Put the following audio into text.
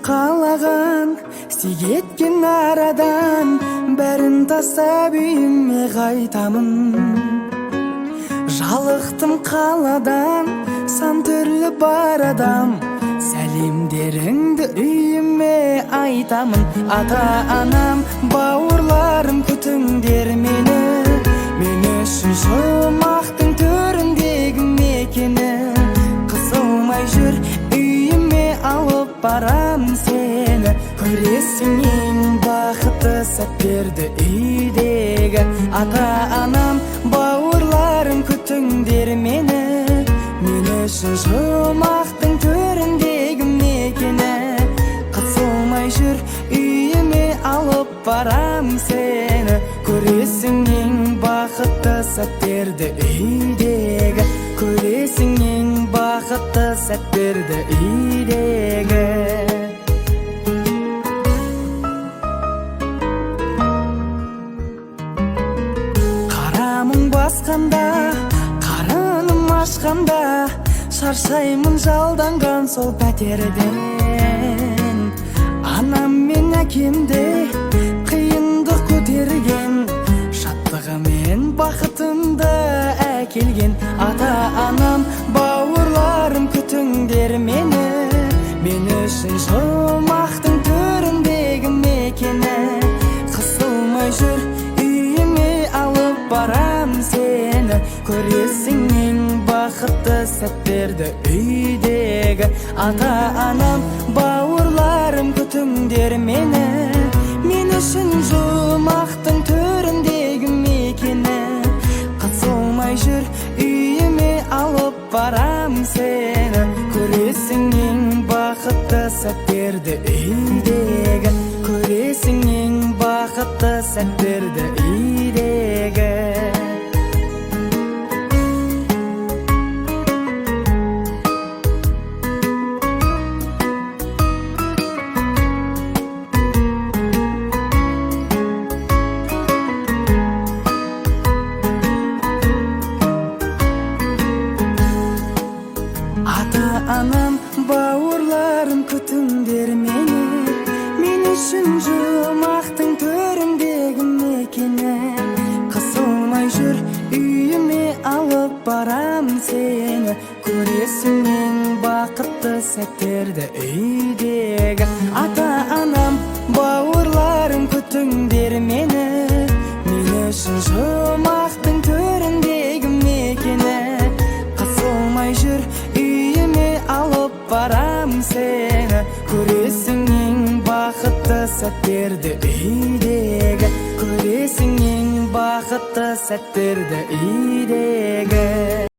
каалаган сүйгеткен арадан бәрін тастап үйіме қайтамын. Жалықтым қаладан сан түрлі бар адам, сәлемдеріңді үйіме айтамын. Ата-анам, бауырларым, күтіңдер мені, мен үшін жұмақтың төріндегі мекені. Қысылмай жүр, үйіме алып барам сені, көресің ең бақытты сәттерді үйдегі. Ата-анам, бауырларым, күтіңдер мені, мен үшін жұмақтың төріндегі мекені. Қысылмай жүр, үйіме алып барам сені, көресің ең бақытты сәттерді үйдегі. Көресің ең бақытты сәттерді үйдегі. Қарамың басқанда, қарыным ашқанда, шаршаймын жалданған сол пәтерден. Анам мен әкемде қиындық көтерген, шаттығы мен бақытымды әкелген. Ата-анам, бауырларым, күтіңдер мені, мен үшін жұмақтың төріндегі мекені. Қысылмай жүр, үйіме алып барам сені, көресің ең бақытты сәттерді үйдегі. Ата-анам, бауырларым, күтіңдер мені, мен үшін жұмақтың төріндегі мекені. Қысылмай жүр, үйіме алып барам сені, көресің ең бақытты сәттерді үйдегі. Көресің ең бақытты сәттерді үйдегі. Ата-анам, бауырларым, күтіңдер мені, мен үшін жұмақтың төріндегі мекені. Қысылмай жүр, үйіме алып барам сені, көресің ең бақытты сәттерді үйдегі. Ата-анам, бауырларым, күтіңдер мені, мен үшін жұмақтың төріндегі мекені. Қысылмай жүр, үйіме алып барам сені, көресің ең бақытты сәттерді үйдегі. Көресің ең бақытты сәттерді үйдегі.